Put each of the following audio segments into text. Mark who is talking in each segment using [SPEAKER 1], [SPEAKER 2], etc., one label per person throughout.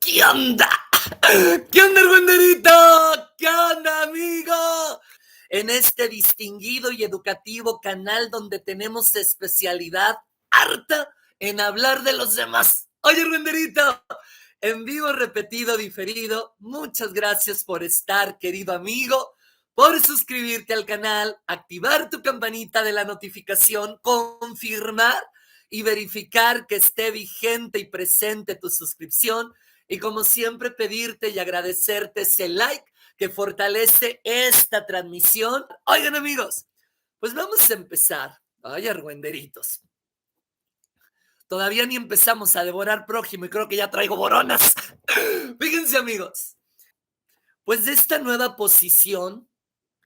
[SPEAKER 1] ¿Qué onda? ¿Qué onda, Argüenderito? ¿Qué onda, amigo? En este distinguido y educativo canal donde tenemos especialidad harta en hablar de los demás. Oye, Argüenderito, en vivo, repetido, diferido, muchas gracias por estar, querido amigo, por suscribirte al canal, activar tu campanita de la notificación, confirmar y verificar que esté vigente y presente tu suscripción. Y como siempre, pedirte y agradecerte ese like que fortalece esta transmisión. Oigan, amigos, pues vamos a empezar. Ay, argüenderitos. Todavía ni empezamos a devorar prójimo y creo que ya traigo boronas. Fíjense, amigos, pues de esta nueva posición,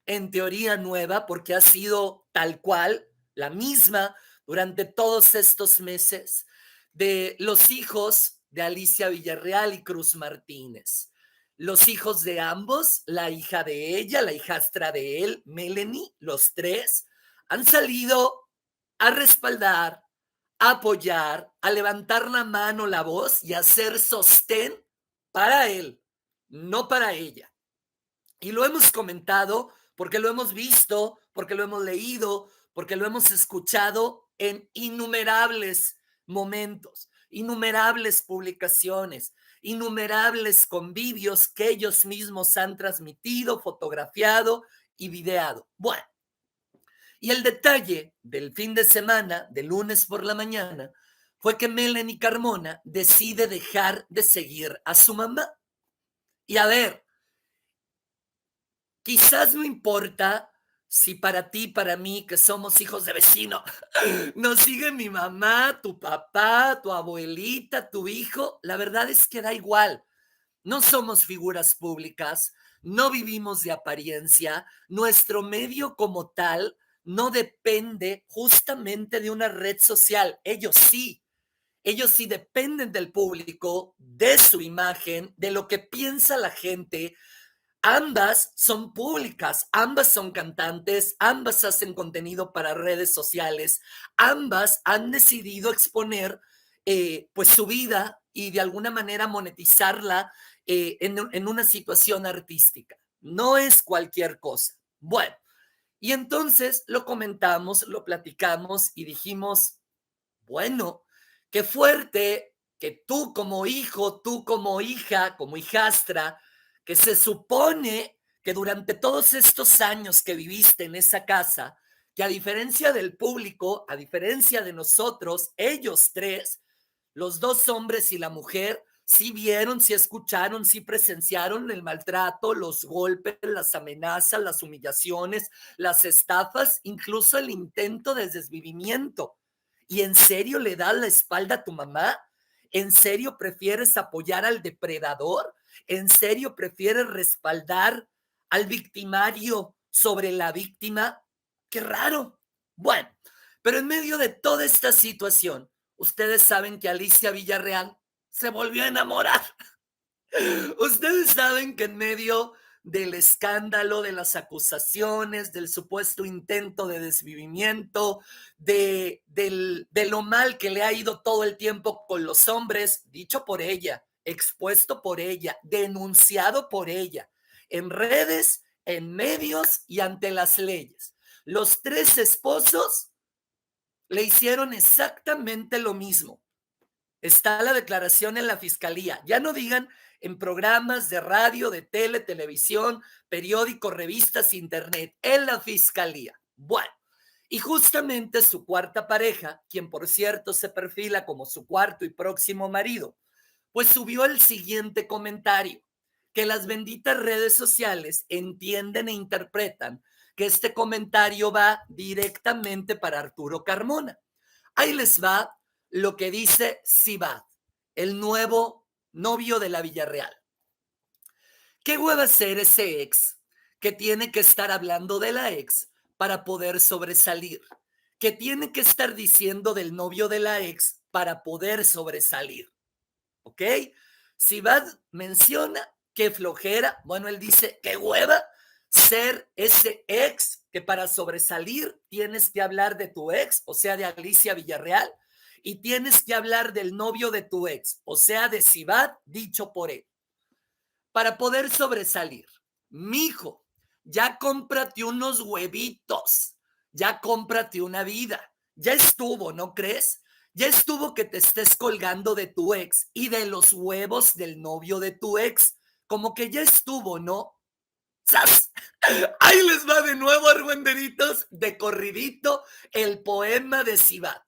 [SPEAKER 1] en teoría nueva, porque ha sido tal cual, la misma, durante todos estos meses, de los hijos de Alicia Villarreal y Cruz Martínez. Los hijos de ambos, la hija de ella, la hijastra de él, Melanie, los tres, han salido a respaldar, a apoyar, a levantar la mano, la voz y a hacer sostén para él, no para ella. Y lo hemos comentado porque lo hemos visto, porque lo hemos leído, porque lo hemos escuchado en innumerables momentos, innumerables publicaciones, innumerables convivios que ellos mismos han transmitido, fotografiado y videado. Bueno, y el detalle del fin de semana, de lunes por la mañana, fue que Melanie Carmona decide dejar de seguir a su mamá. Y a ver, quizás no importa si para ti, para mí, que somos hijos de vecino, nos sigue mi mamá, tu papá, tu abuelita, tu hijo. La verdad es que da igual. No somos figuras públicas, no vivimos de apariencia. Nuestro medio como tal no depende justamente de una red social. Ellos sí dependen del público, de su imagen, de lo que piensa la gente. Ambas son públicas, ambas son cantantes, ambas hacen contenido para redes sociales, ambas han decidido exponer pues su vida y de alguna manera monetizarla en una situación artística. No es cualquier cosa. Bueno, y entonces lo comentamos, lo platicamos y dijimos, bueno, qué fuerte que tú como hijo, tú como hija, como hijastra, que se supone que durante todos estos años que viviste en esa casa, que a diferencia del público, a diferencia de nosotros, ellos tres, los dos hombres y la mujer, sí vieron, sí escucharon, sí presenciaron el maltrato, los golpes, las amenazas, las humillaciones, las estafas, incluso el intento de desvivimiento. ¿Y en serio le das la espalda a tu mamá? ¿En serio prefieres apoyar al depredador? ¿En serio prefieres respaldar al victimario sobre la víctima? ¡Qué raro! Bueno, pero en medio de toda esta situación, ustedes saben que Alicia Villarreal se volvió a enamorar. Ustedes saben que en medio del escándalo, de las acusaciones, del supuesto intento de desvivimiento, de lo mal que le ha ido todo el tiempo con los hombres, dicho por ella, expuesto por ella, denunciado por ella, en redes, en medios y ante las leyes. Los tres esposos le hicieron exactamente lo mismo. Está la declaración en la fiscalía. Ya no digan en programas de radio, de tele, televisión, periódicos, revistas, internet, en la fiscalía. Bueno, y justamente su cuarta pareja, quien por cierto se perfila como su cuarto y próximo marido, pues subió el siguiente comentario, que las benditas redes sociales entienden e interpretan que este comentario va directamente para Arturo Carmona. Ahí les va lo que dice Sibat, el nuevo novio de la Villarreal. ¿Qué hueva ser ese ex que tiene que estar hablando de la ex para poder sobresalir? Que tiene que estar diciendo del novio de la ex para poder sobresalir. ¿Ok? Sibat menciona qué flojera. Bueno, él dice, qué hueva ser ese ex que para sobresalir tienes que hablar de tu ex, o sea, de Alicia Villarreal. y tienes que hablar del novio de tu ex, o sea, de Sibat, dicho por él, para poder sobresalir. Mijo, ya cómprate unos huevitos, ya cómprate una vida. Ya estuvo, ¿no crees? Ya estuvo que te estés colgando de tu ex y de los huevos del novio de tu ex. Como que ya estuvo, ¿no? ¡Sas! Ahí les va de nuevo, argüenderitos, de corridito, el poema de Sibat.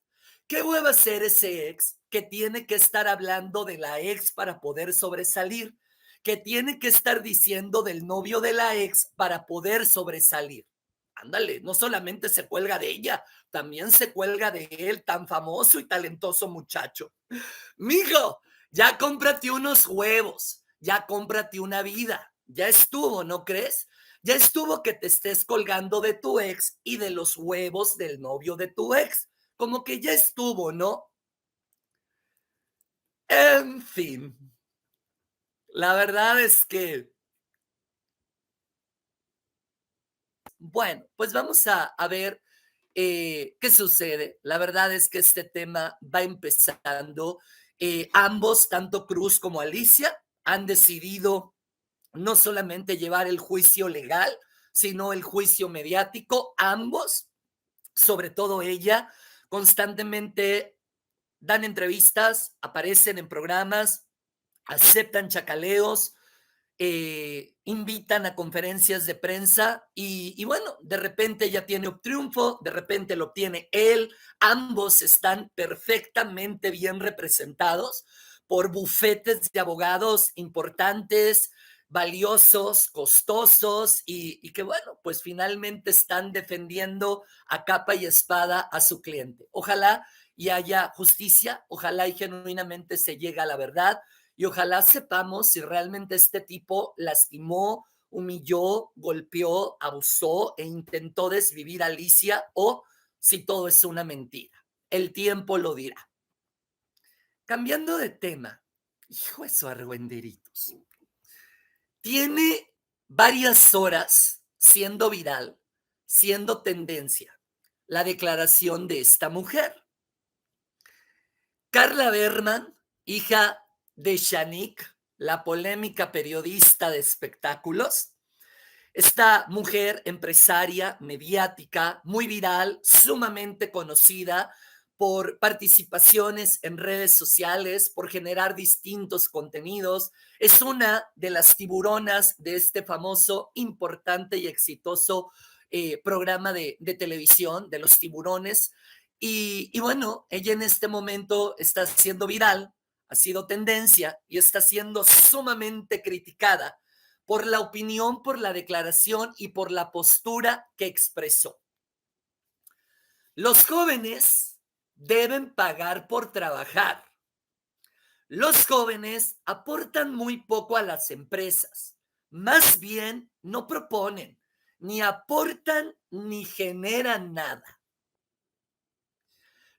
[SPEAKER 1] ¿Qué hueva ser ese ex que tiene que estar hablando de la ex para poder sobresalir? Que tiene que estar diciendo del novio de la ex para poder sobresalir. Ándale, no solamente se cuelga de ella, también se cuelga de él, tan famoso y talentoso muchacho. Mijo, ya cómprate unos huevos, ya cómprate una vida. Ya estuvo, ¿no crees? Ya estuvo que te estés colgando de tu ex y de los huevos del novio de tu ex. Como que ya estuvo, ¿no? En fin, la verdad es que, bueno, pues vamos a ver qué sucede. La verdad es que este tema va empezando. Ambos, tanto Cruz como Alicia, han decidido no solamente llevar el juicio legal, sino el juicio mediático. Ambos, sobre todo ella, constantemente dan entrevistas, aparecen en programas, aceptan chacaleos, invitan a conferencias de prensa y bueno, de repente ella tiene un triunfo, de repente lo obtiene él, ambos están perfectamente bien representados por bufetes de abogados importantes, valiosos, costosos y que bueno, pues finalmente están defendiendo a capa y espada a su cliente. Ojalá y haya justicia, ojalá y genuinamente se llegue a la verdad y ojalá sepamos si realmente este tipo lastimó, humilló, golpeó, abusó e intentó desvivir a Alicia o si todo es una mentira. El tiempo lo dirá. Cambiando de tema, hijo de su argüenderitos, tiene varias horas siendo viral, siendo tendencia, la declaración de esta mujer. Carla Berman, hija de Shanique, la polémica periodista de espectáculos. Esta mujer empresaria, mediática, muy viral, sumamente conocida por participaciones en redes sociales, por generar distintos contenidos. Es una de las tiburonas de este famoso, importante y exitoso programa de televisión de los tiburones. Y bueno, ella en este momento está siendo viral, ha sido tendencia y está siendo sumamente criticada por la opinión, por la declaración y por la postura que expresó. Los jóvenes deben pagar por trabajar. Los jóvenes aportan muy poco a las empresas. Más bien, no proponen, ni aportan ni generan nada.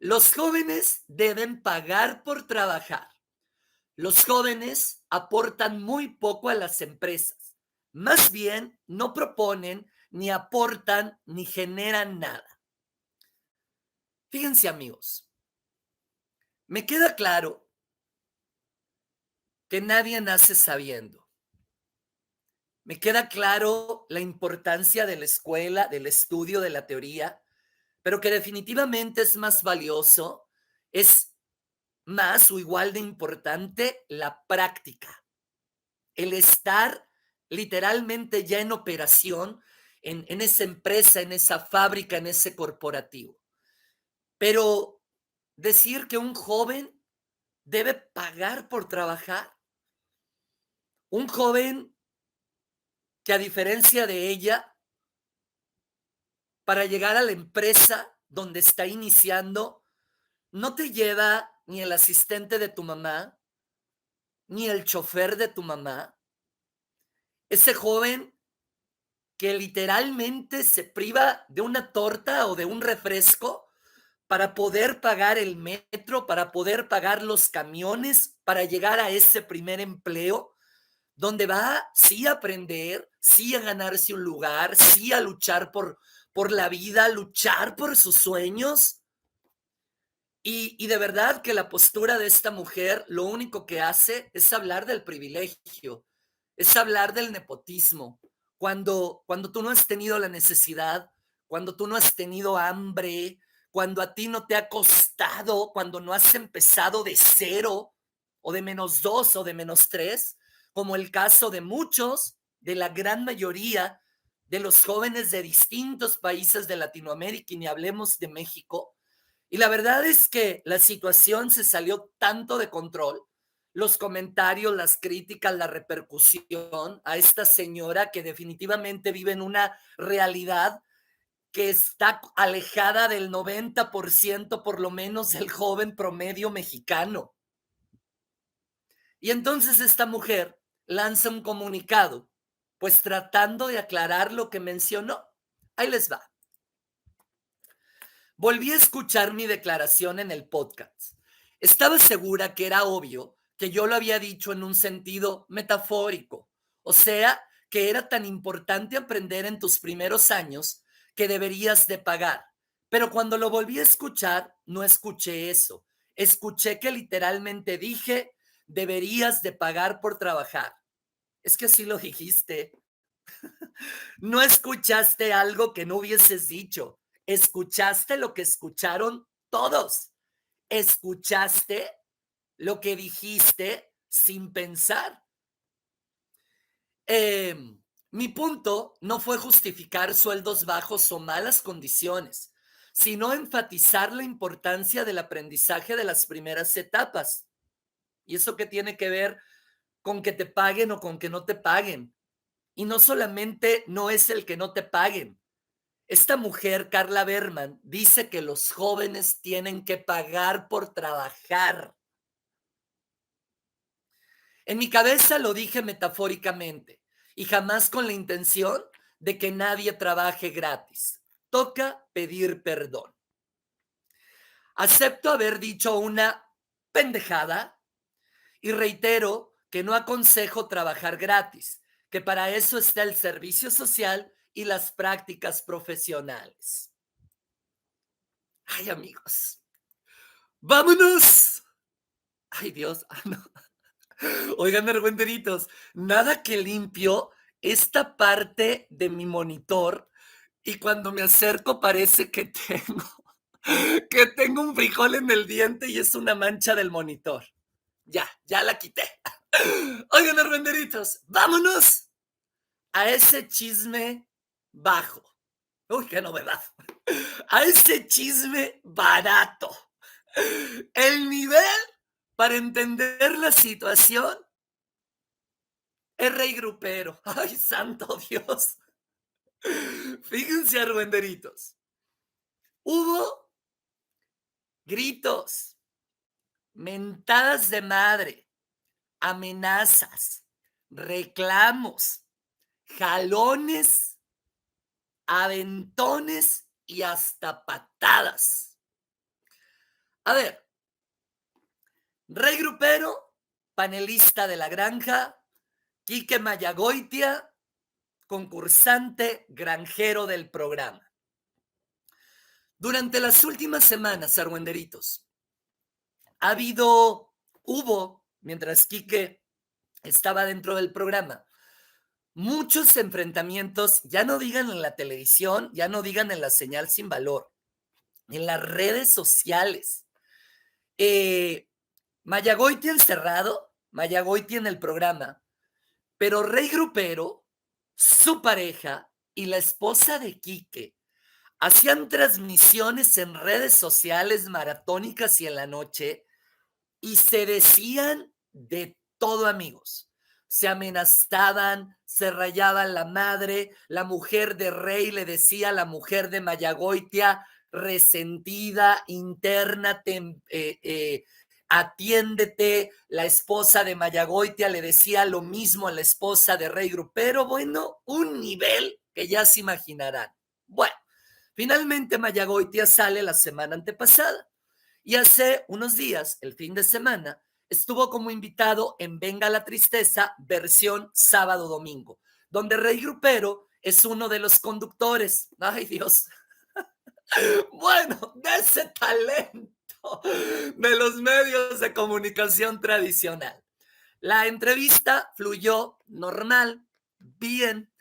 [SPEAKER 1] Los jóvenes deben pagar por trabajar. Los jóvenes aportan muy poco a las empresas. Más bien, no proponen, ni aportan, ni generan nada. Fíjense, amigos, me queda claro que nadie nace sabiendo. Me queda claro la importancia de la escuela, del estudio, de la teoría, pero que definitivamente es más valioso, es más o igual de importante la práctica, el estar literalmente ya en operación en esa empresa, en esa fábrica, en ese corporativo. Pero decir que un joven debe pagar por trabajar, un joven que a diferencia de ella, para llegar a la empresa donde está iniciando, no te lleva ni el asistente de tu mamá, ni el chofer de tu mamá. Ese joven que literalmente se priva de una torta o de un refresco para poder pagar el metro, para poder pagar los camiones, para llegar a ese primer empleo, donde va sí a aprender, sí a ganarse un lugar, sí a luchar por la vida, luchar por sus sueños. Y de verdad que la postura de esta mujer lo único que hace es hablar del privilegio, es hablar del nepotismo. Cuando tú no has tenido la necesidad, cuando tú no has tenido hambre, cuando a ti no te ha costado, cuando no has empezado de cero o de -2 o de -3, como el caso de muchos, de la gran mayoría de los jóvenes de distintos países de Latinoamérica, y ni hablemos de México. Y la verdad es que la situación se salió tanto de control, los comentarios, las críticas, la repercusión a esta señora que definitivamente vive en una realidad que está alejada del 90% por lo menos del joven promedio mexicano. Y entonces esta mujer lanza un comunicado, pues tratando de aclarar lo que mencionó. Ahí les va. Volví a escuchar mi declaración en el podcast. Estaba segura que era obvio que yo lo había dicho en un sentido metafórico, o sea, que era tan importante aprender en tus primeros años que deberías de pagar. Pero cuando lo volví a escuchar, no escuché eso. Escuché que literalmente dije, deberías de pagar por trabajar. Es que así lo dijiste. No escuchaste algo que no hubieses dicho. Escuchaste lo que escucharon todos. Escuchaste lo que dijiste sin pensar. Eh, Mi punto no fue justificar sueldos bajos o malas condiciones, sino enfatizar la importancia del aprendizaje de las primeras etapas. ¿Y eso qué tiene que ver con que te paguen o con que no te paguen? Y no solamente no es el que no te paguen. Esta mujer, Carla Berman, dice que los jóvenes tienen que pagar por trabajar. En mi cabeza lo dije metafóricamente y jamás con la intención de que nadie trabaje gratis. Toca pedir perdón. Acepto haber dicho una pendejada y reitero que no aconsejo trabajar gratis, que para eso está el servicio social y las prácticas profesionales. Ay, amigos, vámonos. Ay, Dios. No. Oigan, argüenteritos, nada que limpio esta parte de mi monitor y cuando me acerco parece que tengo un frijol en el diente y es una mancha del monitor. Ya la quité. Oigan, argüenteritos, vámonos a ese chisme bajo. Uy, qué novedad. A ese chisme barato. El nivel para entender la situación es rey grupero. Ay, santo Dios. Fíjense, argüenderitos. Hubo gritos, mentadas de madre, amenazas, reclamos, jalones, aventones y hasta patadas. A ver, rey grupero, panelista de la granja, Quique Mayagoitia, concursante granjero del programa. Durante las últimas semanas, argüenderitos, hubo, mientras Quique estaba dentro del programa, muchos enfrentamientos, ya no digan en la televisión, ya no digan en la señal sin valor, en las redes sociales. Mayagoiti encerrado, Mayagoiti en el programa, pero Rey Grupero, su pareja y la esposa de Quique hacían transmisiones en redes sociales maratónicas y en la noche y se decían de todo, amigos. Se amenazaban, se rayaban la madre, la mujer de Rey le decía a la mujer de Mayagoitia, resentida, interna, atiéndete. La esposa de Mayagoitia le decía lo mismo a la esposa de Rey Grupero. Bueno, un nivel que ya se imaginarán. Bueno, finalmente Mayagoitia sale la semana antepasada y hace unos días, el fin de semana, estuvo como invitado en Venga la Tristeza, versión sábado-domingo, donde Rey Grupero es uno de los conductores. Ay, Dios. Bueno, de ese talento. de los medios de comunicación tradicional. La entrevista fluyó normal, bien,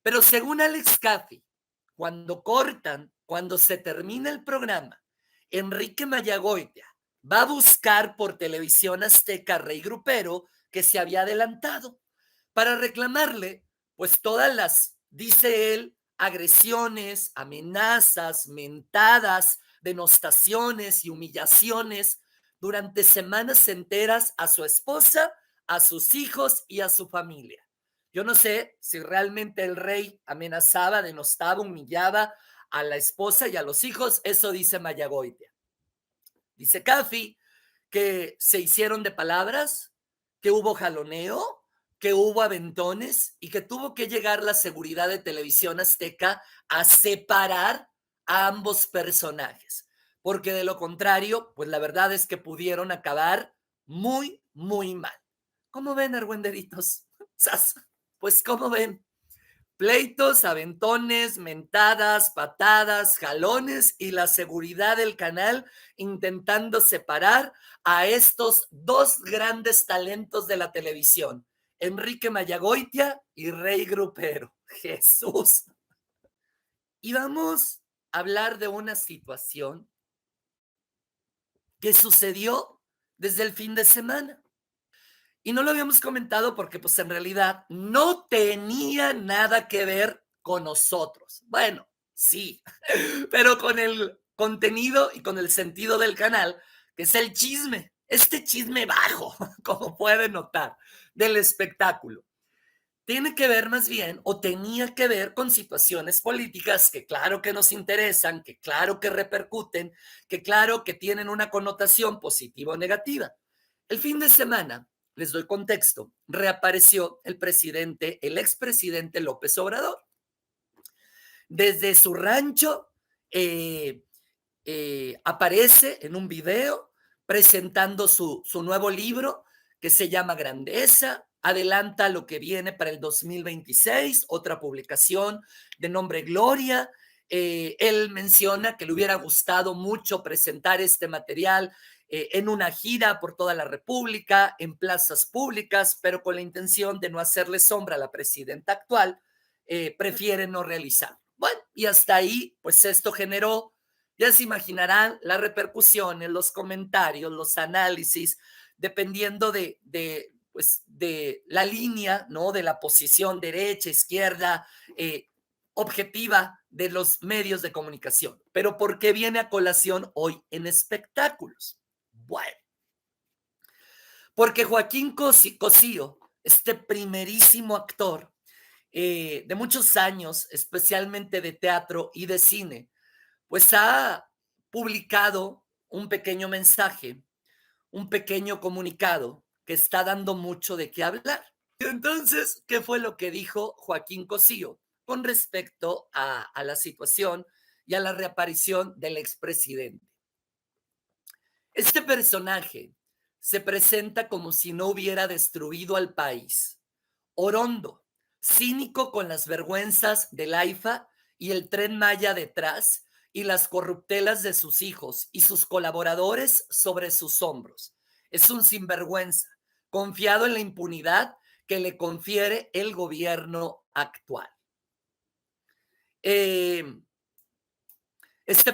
[SPEAKER 1] pero según Alex Caffi, cuando cortan, cuando se termina el programa, Enrique Mayagoitia va a buscar por Televisión Azteca a Rey Grupero, que se había adelantado, para reclamarle, pues todas las, dice él, agresiones, amenazas, mentadas, denostaciones y humillaciones durante semanas enteras a su esposa, a sus hijos y a su familia. Yo no sé si realmente el rey amenazaba, denostaba, humillaba a la esposa y a los hijos. Eso dice Mayagoitia. Dice Caffi que se hicieron de palabras, que hubo jaloneo, que hubo aventones y que tuvo que llegar la seguridad de Televisión Azteca a separar a ambos personajes. Porque de lo contrario, pues la verdad es que pudieron acabar muy, muy mal. ¿Cómo ven, argüenderitos? Pues, ¿cómo ven? Pleitos, aventones, mentadas, patadas, jalones y la seguridad del canal intentando separar a estos dos grandes talentos de la televisión, Enrique Mayagoitia y Rey Grupero. Jesús. Y vamos a hablar de una situación que sucedió desde el fin de semana. Y no lo habíamos comentado porque pues en realidad no tenía nada que ver con nosotros. Bueno, sí, pero con el contenido y con el sentido del canal, que es el chisme, este chisme bajo, como pueden notar, del espectáculo. Tiene que ver más bien, o tenía que ver con situaciones políticas que claro que nos interesan, que claro que repercuten, que claro que tienen una connotación positiva o negativa. El fin de semana, les doy contexto, reapareció el presidente, el expresidente López Obrador. Desde su rancho aparece en un video presentando su nuevo libro que se llama Grandeza, adelanta lo que viene para el 2026, otra publicación de nombre Gloria. Él menciona que le hubiera gustado mucho presentar este material en una gira por toda la República, en plazas públicas, pero con la intención de no hacerle sombra a la presidenta actual, prefiere no realizarlo. Bueno, y hasta ahí, pues esto generó, ya se imaginarán, las repercusiones, los comentarios, los análisis, dependiendo pues, de la línea, ¿no? De la posición derecha, izquierda, objetiva de los medios de comunicación. Pero ¿por qué viene a colación hoy en espectáculos? Bueno, porque Joaquín Cosío, este primerísimo actor de muchos años, especialmente de teatro y de cine, pues ha publicado un pequeño mensaje, un pequeño comunicado que está dando mucho de qué hablar. Entonces, ¿qué fue lo que dijo Joaquín Cosío con respecto a la situación y a la reaparición del expresidente? Este personaje se presenta como si no hubiera destruido al país. Orondo, cínico con las vergüenzas del AIFA y el Tren Maya detrás y las corruptelas de sus hijos y sus colaboradores sobre sus hombros. Es un sinvergüenza, confiado en la impunidad que le confiere el gobierno actual. Este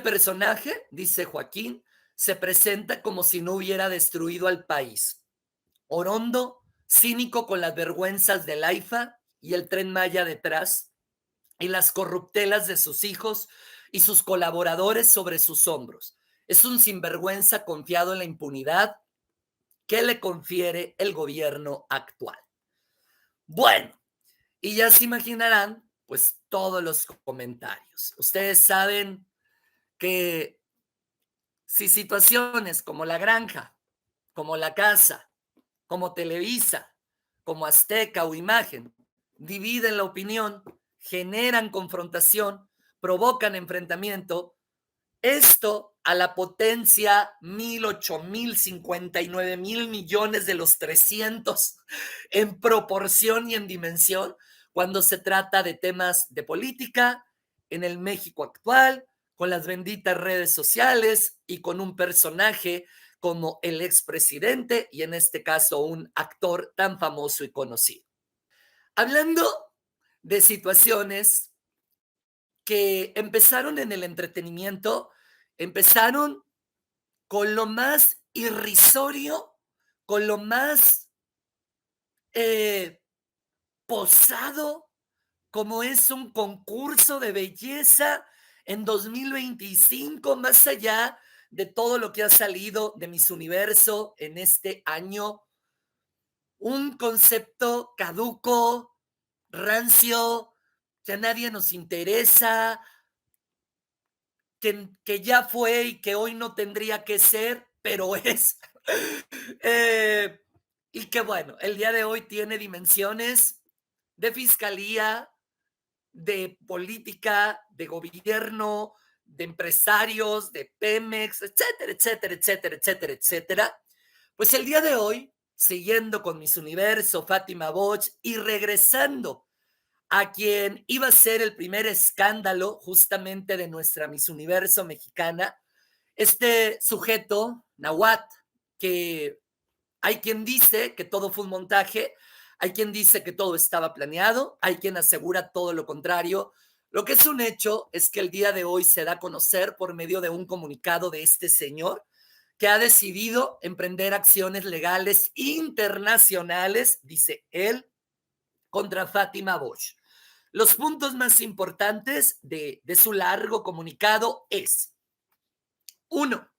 [SPEAKER 1] personaje, dice Joaquín, se presenta como si no hubiera destruido al país. Orondo, cínico con las vergüenzas del AIFA y el Tren Maya detrás, y las corruptelas de sus hijos y sus colaboradores sobre sus hombros. Es un sinvergüenza confiado en la impunidad que le confiere el gobierno actual. Bueno, y ya se imaginarán, pues, todos los comentarios. Ustedes saben que si situaciones como La Granja, como La Casa, como Televisa, como Azteca o Imagen dividen la opinión, generan confrontación, provocan enfrentamiento, esto a la potencia 1,000, 8,000, 59,000 millones de los 300 en proporción y en dimensión cuando se trata de temas de política en el México actual, con las benditas redes sociales y con un personaje como el expresidente y en este caso un actor tan famoso y conocido. Hablando de situaciones que empezaron en el entretenimiento, empezaron con lo más irrisorio, con lo más eh, posado, como es un concurso de belleza en 2025, más allá de todo lo que ha salido de Miss Universo en este año, un concepto caduco, rancio, que a nadie nos interesa, que ya fue y que hoy no tendría que ser, pero es. Eh, y que bueno, el día de hoy tiene dimensiones de fiscalía, de política, de gobierno, de empresarios, de Pemex, etcétera, etcétera, etcétera, etcétera, etcétera. Pues el día de hoy, siguiendo con Miss Universo, Fátima Bosch y regresando a quien iba a ser el primer escándalo justamente de nuestra Miss Universo mexicana, este sujeto, Nahuat, que hay quien dice que todo fue un montaje, hay quien dice que todo estaba planeado, hay quien asegura todo lo contrario. Lo que es un hecho es que el día de hoy se da a conocer por medio de un comunicado de este señor que ha decidido emprender acciones legales internacionales, dice él, contra Fátima Bosch. Los puntos más importantes de su largo comunicado es, uno,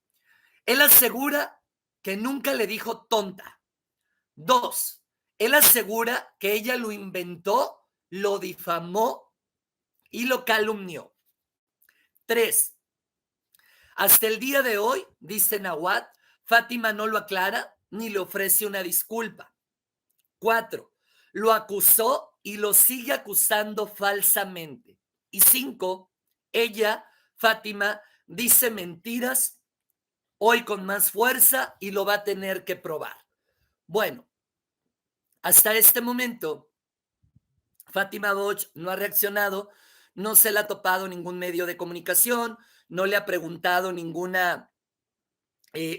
[SPEAKER 1] él asegura que nunca le dijo tonta. Dos, él asegura que ella lo inventó, lo difamó y lo calumnió. Tres, hasta el día de hoy, dice Nahuat, Fátima no lo aclara ni le ofrece una disculpa. Cuatro, lo acusó y lo sigue acusando falsamente. Y cinco, ella, Fátima, dice mentiras hoy con más fuerza y lo va a tener que probar. Bueno, hasta este momento, Fátima Bosch no ha reaccionado, no se le ha topado ningún medio de comunicación, no le ha preguntado ninguna,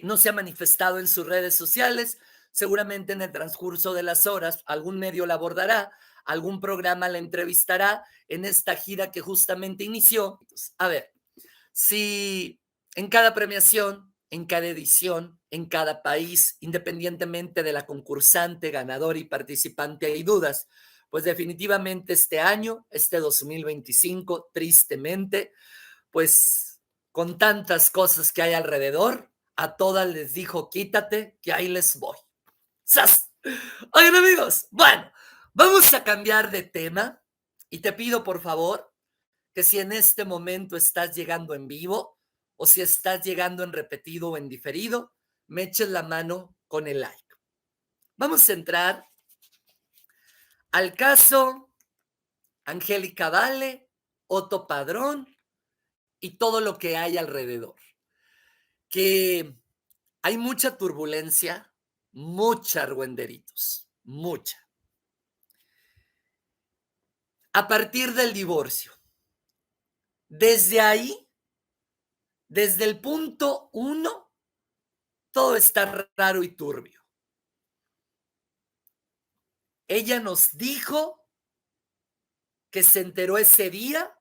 [SPEAKER 1] no se ha manifestado en sus redes sociales. Seguramente en el transcurso de las horas algún medio la abordará, algún programa la entrevistará en esta gira que justamente inició. Entonces, a ver, si en cada premiación, en cada edición, en cada país, independientemente de la concursante, ganador y participante, hay dudas, pues definitivamente este año, este 2025, tristemente, pues con tantas cosas que hay alrededor, a todas les dijo, quítate, que ahí les voy. ¡Sas! Oigan, amigos, bueno, vamos a cambiar de tema y te pido por favor que si en este momento estás llegando en vivo o si estás llegando en repetido o en diferido, me eches la mano con el like. Vamos a entrar al caso Angélica Vale, Otto Padrón y todo lo que hay alrededor. Que hay mucha turbulencia, mucha argüenderitos, mucha. A partir del divorcio. Desde ahí, desde el punto uno, todo está raro y turbio. Ella nos dijo que se enteró ese día,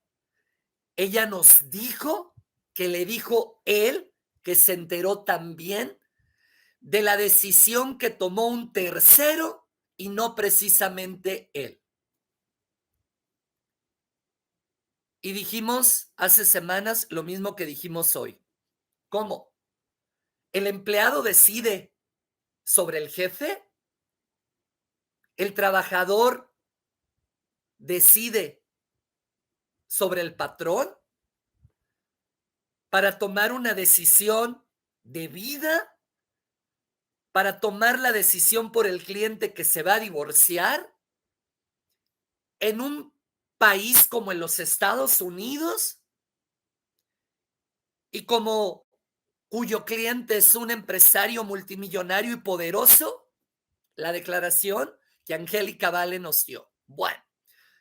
[SPEAKER 1] ella nos dijo que le dijo él que se enteró también de la decisión que tomó un tercero y no precisamente él. Y dijimos hace semanas lo mismo que dijimos hoy. ¿Cómo? ¿El empleado decide sobre el jefe? ¿El trabajador decide sobre el patrón para tomar una decisión de vida, para tomar la decisión por el cliente que se va a divorciar en un país como en los Estados Unidos y como cuyo cliente es un empresario multimillonario y poderoso? La declaración que Angélica Vale nos dio. Bueno,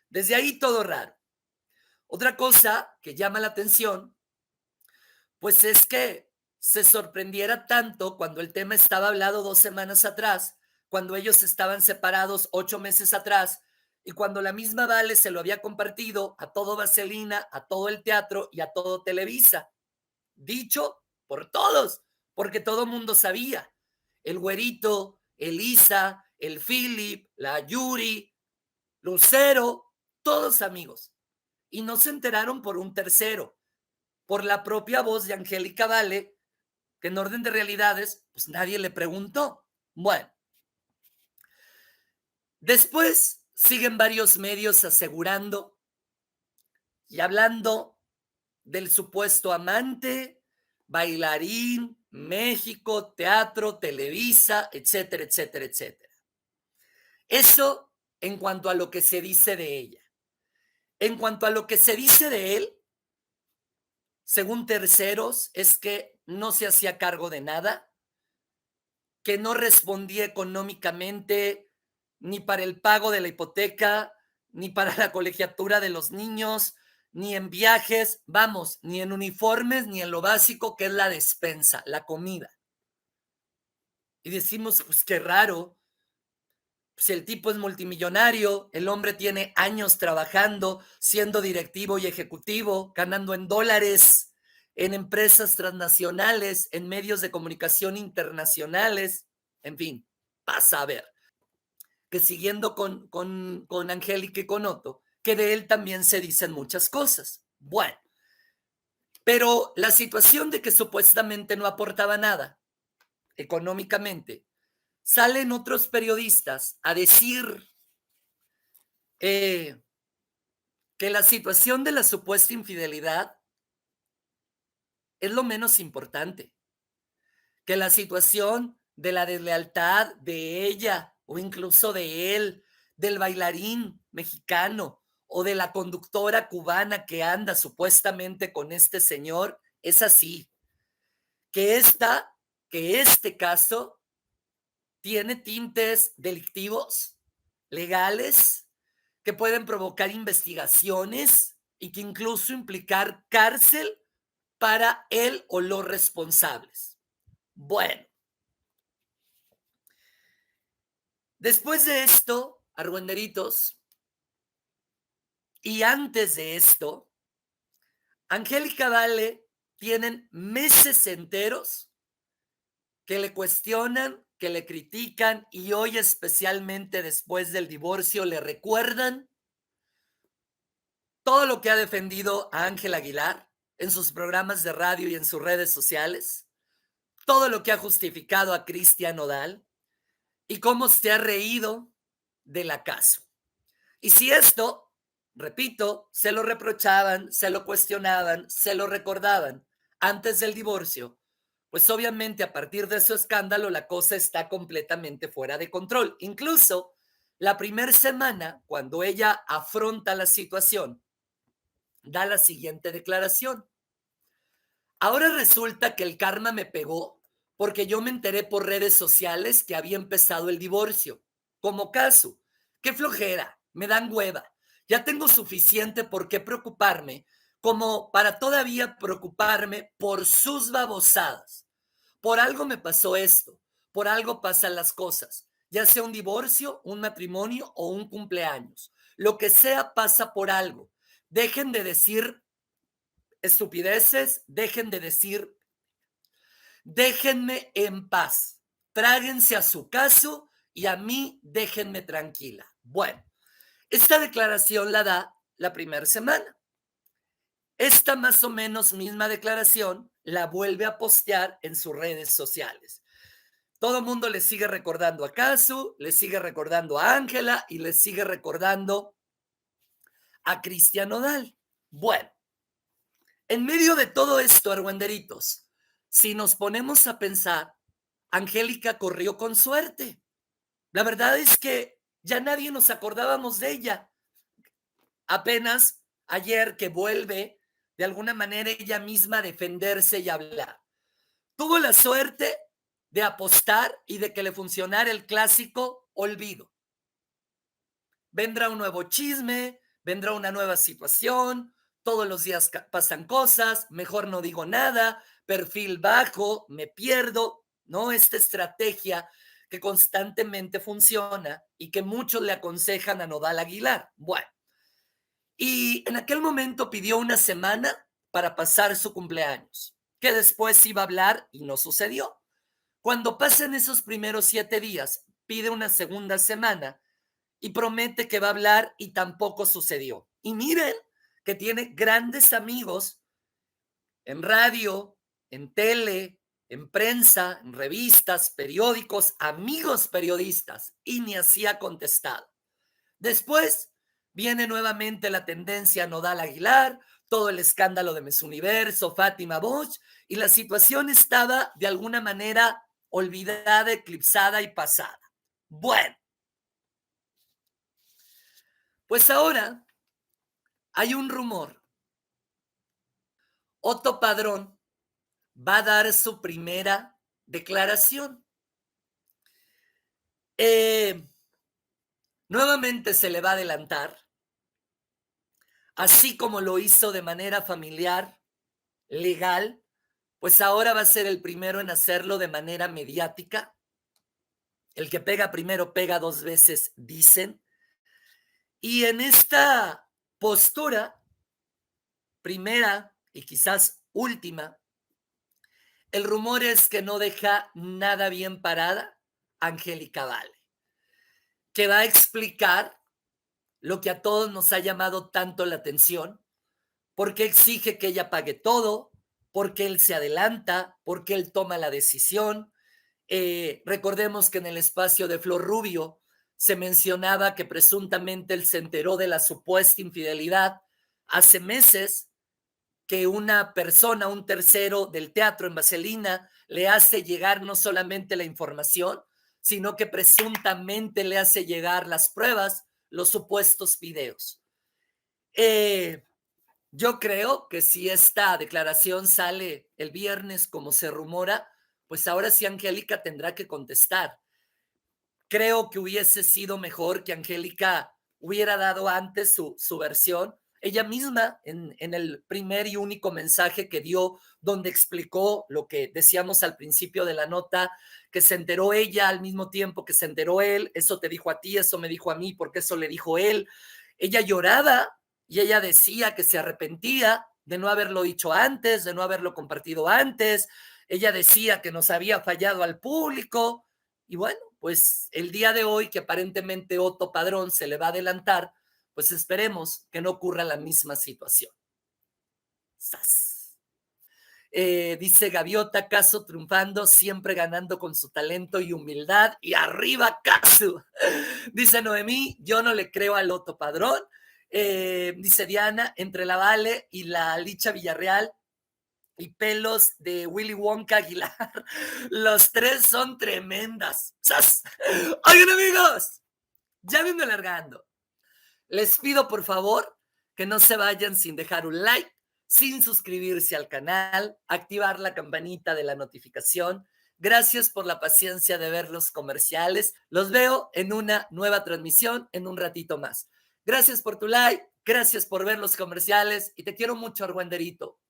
[SPEAKER 1] desde ahí todo raro. Otra cosa que llama la atención Pues es que se sorprendiera tanto cuando el tema estaba hablado 2 semanas atrás, cuando ellos estaban separados 8 meses atrás, y cuando la misma Vale se lo había compartido a todo Vaselina, a todo el teatro y a todo Televisa. Dicho por todos, porque todo mundo sabía. El Güerito, Elisa, el Philip, la Yuri, Lucero, todos amigos. Y no se enteraron por un tercero, por la propia voz de Angélica Vale, que en orden de realidades, pues nadie le preguntó. Bueno, después siguen varios medios asegurando y hablando del supuesto amante, bailarín, México, teatro, Televisa, etcétera, etcétera, etcétera. Eso en cuanto a lo que se dice de ella. En cuanto a lo que se dice de él, según terceros, es que no se hacía cargo de nada, que no respondía económicamente ni para el pago de la hipoteca, ni para la colegiatura de los niños, ni en viajes, vamos, ni en uniformes, ni en lo básico que es la despensa, la comida. Y decimos, pues qué raro, si el tipo es multimillonario, el hombre tiene años trabajando, siendo directivo y ejecutivo, ganando en dólares, en empresas transnacionales, en medios de comunicación internacionales, en fin, pasa a ver, que siguiendo con Angélica y con Otto, que de él también se dicen muchas cosas. Bueno, pero la situación de que supuestamente no aportaba nada económicamente, salen otros periodistas a decir eh, que la situación de la supuesta infidelidad es lo menos importante, que la situación de la deslealtad de ella o incluso de él, del bailarín mexicano o de la conductora cubana que anda supuestamente con este señor, es así, que que este caso tiene tintes delictivos, legales, que pueden provocar investigaciones y que incluso implicar cárcel para él o los responsables. Bueno, después de esto, argüenderitos, y antes de esto, Angélica Vale tienen meses enteros que le cuestionan, que le critican y hoy especialmente después del divorcio le recuerdan todo lo que ha defendido a Ángel Aguilar en sus programas de radio y en sus redes sociales, todo lo que ha justificado a Cristian Nodal y cómo se ha reído del acaso. Y si esto, repito, se lo reprochaban, se lo cuestionaban, se lo recordaban antes del divorcio, pues obviamente a partir de su escándalo la cosa está completamente fuera de control. Incluso la primera semana, cuando ella afronta la situación, da la siguiente declaración. Ahora resulta que el karma me pegó porque yo me enteré por redes sociales que había empezado el divorcio. Como caso, qué flojera, me dan hueva. Ya tengo suficiente por qué preocuparme como para todavía preocuparme por sus babosadas. Por algo me pasó esto, por algo pasan las cosas, ya sea un divorcio, un matrimonio o un cumpleaños. Lo que sea pasa por algo. Dejen de decir estupideces, dejen de decir, déjenme en paz, tráguense a su caso y a mí déjenme tranquila. Bueno, esta declaración la da la primera semana. Esta más o menos misma declaración la vuelve a postear en sus redes sociales. Todo el mundo le sigue recordando a Casu, le sigue recordando a Ángela y le sigue recordando a Cristian Nodal. Bueno, en medio de todo esto, argüenderitos, si nos ponemos a pensar, Angélica corrió con suerte. La verdad es que ya nadie nos acordábamos de ella. Apenas ayer que vuelve de alguna manera ella misma a defenderse y hablar. Tuvo la suerte de apostar y de que le funcionara el clásico olvido. Vendrá un nuevo chisme, vendrá una nueva situación, todos los días pasan cosas, mejor no digo nada, perfil bajo, me pierdo, ¿no? Esta estrategia que constantemente funciona y que muchos le aconsejan a Nodal Aguilar. Bueno, y en aquel momento pidió una semana para pasar su cumpleaños, que después iba a hablar y no sucedió. Cuando pasen esos primeros 7 días, pide una segunda semana y promete que va a hablar y tampoco sucedió. Y miren que tiene grandes amigos en radio, en tele, en prensa, en revistas, periódicos, amigos periodistas, y ni así ha contestado. Después viene nuevamente la tendencia Nodal Aguilar, todo el escándalo de Miss Universo, Fátima Bosch, y la situación estaba de alguna manera olvidada, eclipsada y pasada. Bueno, pues ahora hay un rumor. Otto Padrón va a dar su primera declaración. Nuevamente se le va a adelantar, así como lo hizo de manera familiar, legal, pues ahora va a ser el primero en hacerlo de manera mediática. El que pega primero pega 2 veces, dicen. Y en esta postura, primera y quizás última, el rumor es que no deja nada bien parada Angélica Vale, que va a explicar lo que a todos nos ha llamado tanto la atención, porque exige que ella pague todo, porque él se adelanta, porque él toma la decisión. Recordemos que en el espacio de Flor Rubio se mencionaba que presuntamente él se enteró de la supuesta infidelidad hace meses, que una persona, un tercero del teatro en Vaselina, le hace llegar no solamente la información, sino que presuntamente le hace llegar las pruebas, los supuestos videos. Yo creo que si esta declaración sale el viernes como se rumora, pues ahora sí Angélica tendrá que contestar. Creo que hubiese sido mejor que Angélica hubiera dado antes su versión. Ella misma, en el primer y único mensaje que dio, donde explicó lo que decíamos al principio de la nota, que se enteró ella al mismo tiempo que se enteró él, eso te dijo a ti, eso me dijo a mí, porque eso le dijo él. Ella lloraba y ella decía que se arrepentía de no haberlo dicho antes, de no haberlo compartido antes. Ella decía que nos había fallado al público. Y bueno, pues el día de hoy, que aparentemente Otto Padrón se le va a adelantar, pues esperemos que no ocurra la misma situación. ¡Sas! Dice Gaviota, Caso triunfando, siempre ganando con su talento y humildad. Y arriba, Caso. Dice Noemí, yo no le creo al Otto Padrón. Dice Diana, entre la Vale y la Licha Villarreal y pelos de Willy Wonka Aguilar, los tres son tremendas. ¡Sas! Oigan, amigos, ya viendo alargando. Les pido por favor que no se vayan sin dejar un like, sin suscribirse al canal, activar la campanita de la notificación. Gracias por la paciencia de ver los comerciales. Los veo en una nueva transmisión en un ratito más. Gracias por tu like, gracias por ver los comerciales y te quiero mucho, Argüenderito.